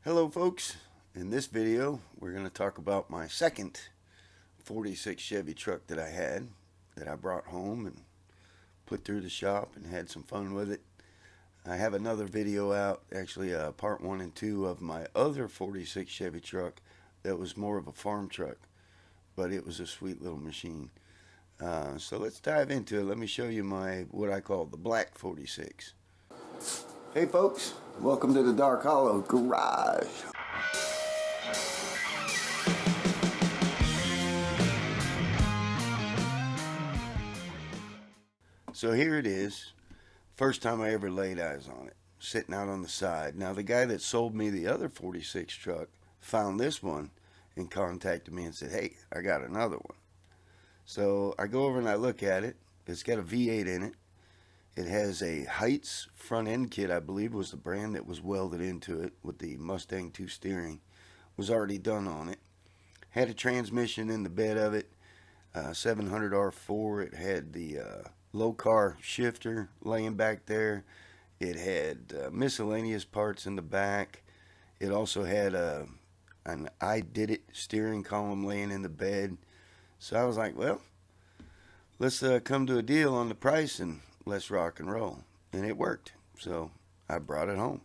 Hello folks, in this video we're going to talk about my second 46 Chevy truck that I had that I brought home and put through the shop and had some fun with it. I have another video out, actually part 1 and 2 of my other 46 Chevy truck that was more of a farm truck, but it was a sweet little machine. So let's dive into it. Let me show you my what I call the black 46. Hey folks, welcome to the Dark Hollow Garage. So here it is, first time I ever laid eyes on it, sitting out on the side. Now the guy that sold me the other 46 truck found this one and contacted me and said, hey, I got another one. So I go over and I look at it. It's got a V8 in it. It has a Heights front end kit, I believe was the brand that was welded into it with the Mustang 2 steering. Was already done on it. Had a transmission in the bed of it, 700R4. It had the low car shifter laying back there. It had miscellaneous parts in the back. It also had an I Did It steering column laying in the bed. So I was like, well, let's come to a deal on the price and let's rock and roll. And it worked. So I brought it home.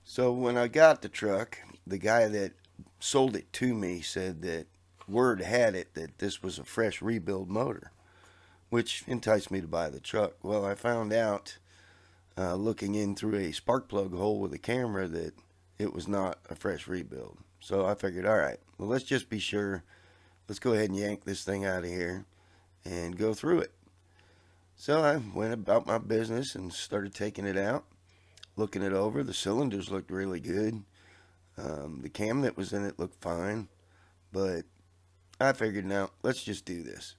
So when I got the truck, the guy that sold it to me said that word had it that this was a fresh rebuild motor, which enticed me to buy the truck. Well, I found out looking in through a spark plug hole with a camera that it was not a fresh rebuild. So I figured, all right, well, let's just be sure. Let's go ahead and yank this thing out of here and go through it. So I went about my business and started taking it out, looking it over. The cylinders looked really good. The cam that was in it looked fine, but I figured, now let's just do this.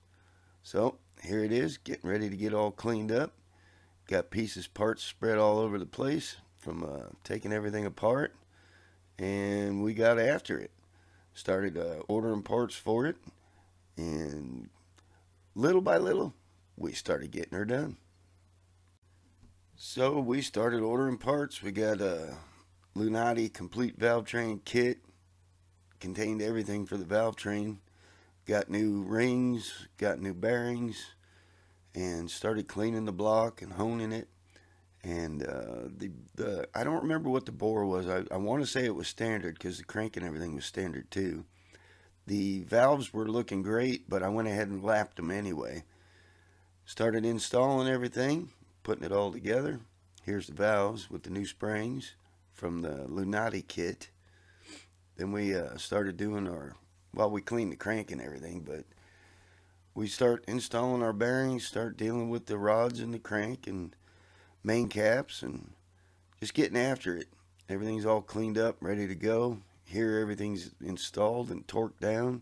So here it is, getting ready to get all cleaned up. Got pieces, parts spread all over the place from taking everything apart, and we got after it. Started ordering parts for it, and little by little we started getting her done. So we started ordering parts. We got a Lunati complete valve train kit, contained everything for the valve train. Got new rings, got new bearings, and started cleaning the block and honing it. And I don't remember what the bore was. I want to say it was standard because the crank and everything was standard too. The valves were looking great, but I went ahead and lapped them anyway. Started installing everything, putting it all together. Here's the valves with the new springs from the Lunati kit. Then we started doing we cleaned the crank and everything, but we start installing our bearings, start dealing with the rods in the crank and main caps, and just getting after it. Everything's all cleaned up, ready to go. Here everything's installed and torqued down.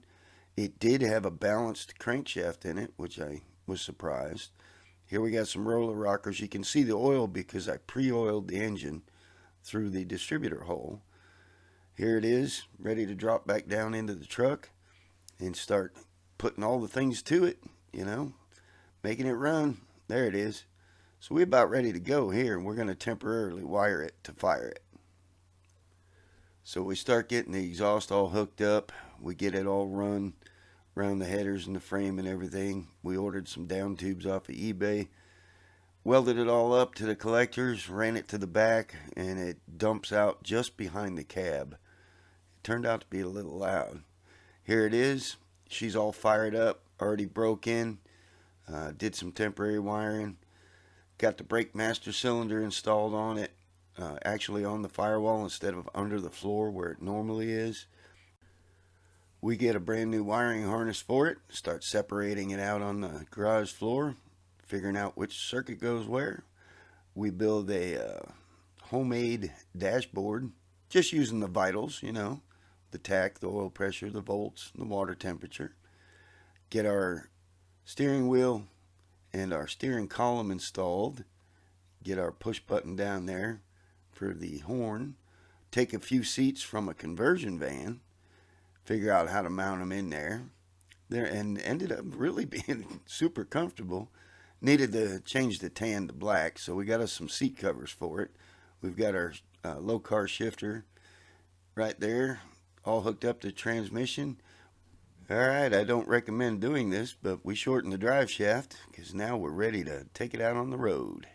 It did have a balanced crankshaft in it, which I was surprised. Here we got some roller rockers. You can see the oil because I pre-oiled the engine through the distributor hole. Here it is, ready to drop back down into the truck and start putting all the things to it, making it run. There it is. So we're about ready to go here, and we're going to temporarily wire it to fire it. So we start getting the exhaust all hooked up. We get it all run around the headers and the frame and everything. We ordered some down tubes off of eBay, welded it all up to the collectors, ran it to the back, and it dumps out just behind the cab. It turned out to be a little loud. Here it is. She's all fired up, already broke in. Did some temporary wiring. Got the brake master cylinder installed on it, actually on the firewall instead of under the floor where it normally is. We get a brand new wiring harness for it, start separating it out on the garage floor, figuring out which circuit goes where. We build a homemade dashboard, just using the vitals, the tach, the oil pressure, the volts, the water temperature. Get our steering wheel and our steering column installed. Get our push button down there for the horn. Take a few seats from a conversion van. Figure out how to mount them in there. And ended up really being super comfortable. Needed to change the tan to black, so we got us some seat covers for it. We've got our low car shifter right there, all hooked up to the transmission. Alright, I don't recommend doing this, but we shortened the drive shaft because now we're ready to take it out on the road.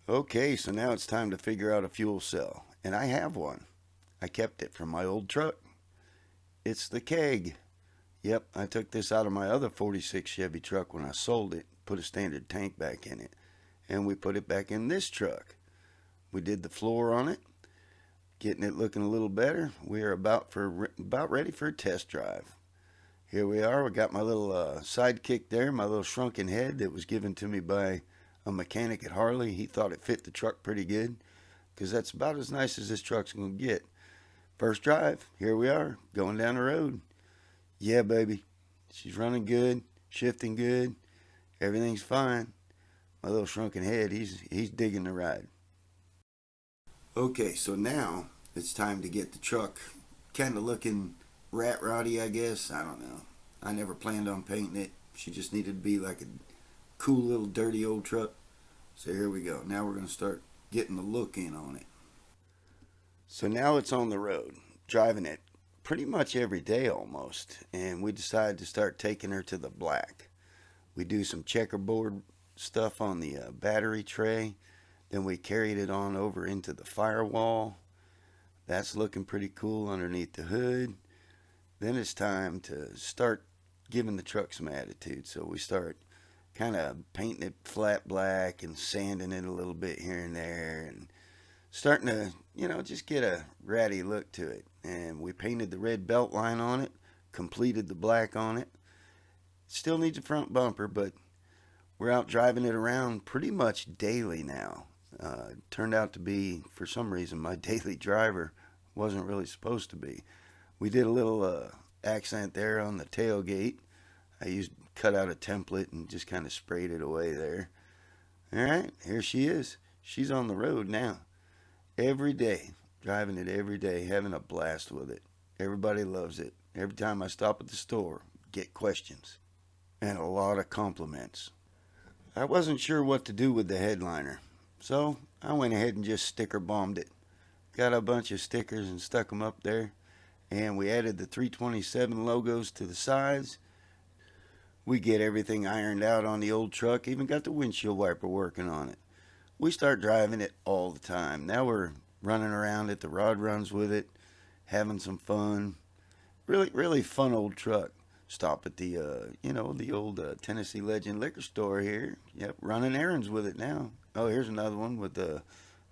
Okay, so now it's time to figure out a fuel cell, and I have one. I kept it from my old truck. It's the keg. Yep, I took this out of my other 46 Chevy truck when I sold it, put a standard tank back in it, and we put it back in this truck. We did the floor on it, getting it looking a little better. We are about ready for a test drive. Here we are. We got my little sidekick there, my little shrunken head that was given to me by a mechanic at Harley. He thought it fit the truck pretty good because that's about as nice as this truck's going to get. First drive, here we are, going down the road. Yeah, baby, she's running good, shifting good, everything's fine. My little shrunken head, he's digging the ride. Okay, so now it's time to get the truck kind of looking rat roddy, I guess. I don't know. I never planned on painting it. She just needed to be like a cool little dirty old truck. So here we go. Now we're going to start getting the look in on it. So now it's on the road, driving it pretty much every day almost. And we decided to start taking her to the black. We do some checkerboard stuff on the battery tray. Then we carried it on over into the firewall. That's looking pretty cool underneath the hood. Then it's time to start giving the truck some attitude. So we start kind of painting it flat black and sanding it a little bit here and there and starting to, just get a ratty look to it. And we painted the red belt line on it, completed the black on it. Still needs a front bumper, but we're out driving it around pretty much daily now. Turned out to be, for some reason, my daily driver. Wasn't really supposed to be. We did a little accent there on the tailgate. I cut out a template and just kind of sprayed it away there. Alright, here she is. She's on the road now. Every day. Driving it every day. Having a blast with it. Everybody loves it. Every time I stop at the store, get questions. And a lot of compliments. I wasn't sure what to do with the headliner. So I went ahead and just sticker bombed it. Got a bunch of stickers and stuck them up there. And we added the 327 logos to the sides. We get everything ironed out on the old truck. Even got the windshield wiper working on it. We start driving it all the time. Now we're running around at the rod runs with it. Having some fun. Really, really fun old truck. Stop at the, the old Tennessee Legend liquor store here. Yep, running errands with it now. Oh, here's another one with the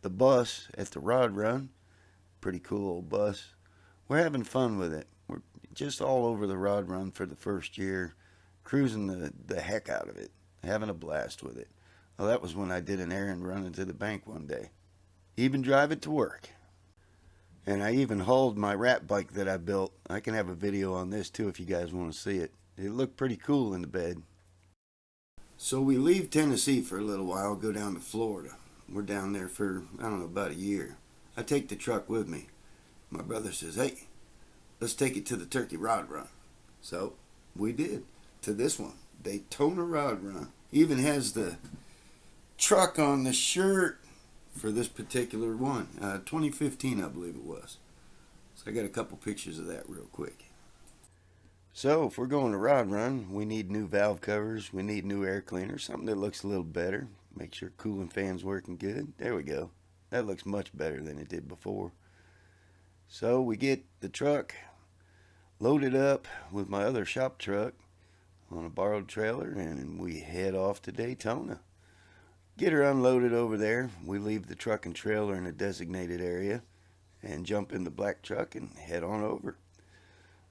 bus at the rod run. Pretty cool old bus. We're having fun with it. We're just all over the rod run for the first year, cruising the heck out of it, having a blast with it. Well, that was when I did an errand running to the bank one day. Even drive it to work. And I even hauled my rat bike that I built. I can have a video on this too if you guys want to see it. It looked pretty cool in the bed. So we leave Tennessee for a little while, go down to Florida. We're down there for, about a year. I take the truck with me. My brother says, hey, let's take it to the Turkey Rod Run. So we did, to this one, Daytona Rod Run. Even has the truck on the shirt for this particular one. 2015, I believe it was. So I got a couple pictures of that real quick. So if we're going to rod run, we need new valve covers. We need new air cleaner, something that looks a little better. Make sure cooling fan's working good. There we go. That looks much better than it did before. So we get the truck loaded up with my other shop truck on a borrowed trailer, and we head off to Daytona. Get her unloaded over there. We leave the truck and trailer in a designated area and jump in the black truck and head on over.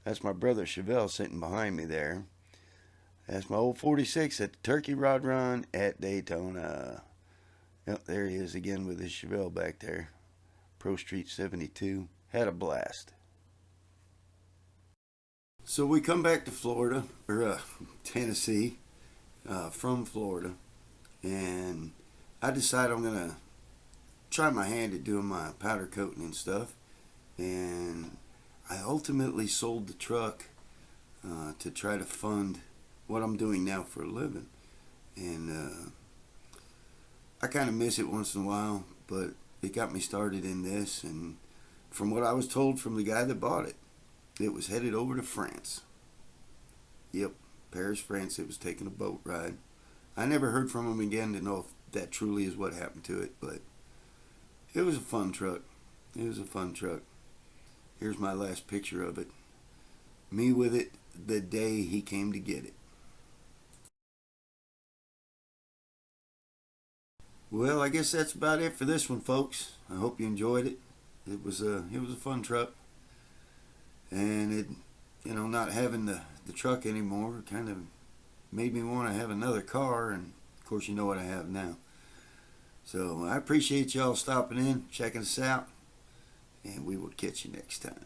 That's my brother Chevelle sitting behind me there. That's my old 46 at the Turkey Rod Run at Daytona. Yep, there he is again with his Chevelle back there. Pro Street 72. Had a blast. So we come back to Florida, or Tennessee, from Florida, and I decide I'm going to try my hand at doing my powder coating and stuff. And I ultimately sold the truck to try to fund what I'm doing now for a living. And I kind of miss it once in a while, but it got me started in this, and from what I was told from the guy that bought it, it was headed over to France. Yep, Paris, France. It was taking a boat ride. I never heard from him again to know if that truly is what happened to it, but it was a fun truck. It was a fun truck. Here's my last picture of it. Me with it the day he came to get it. Well, I guess that's about it for this one, folks. I hope you enjoyed it. It was a fun truck, and it, not having the truck anymore kind of made me want to have another car, and of course you know what I have now. So I appreciate y'all stopping in, checking us out, and we will catch you next time.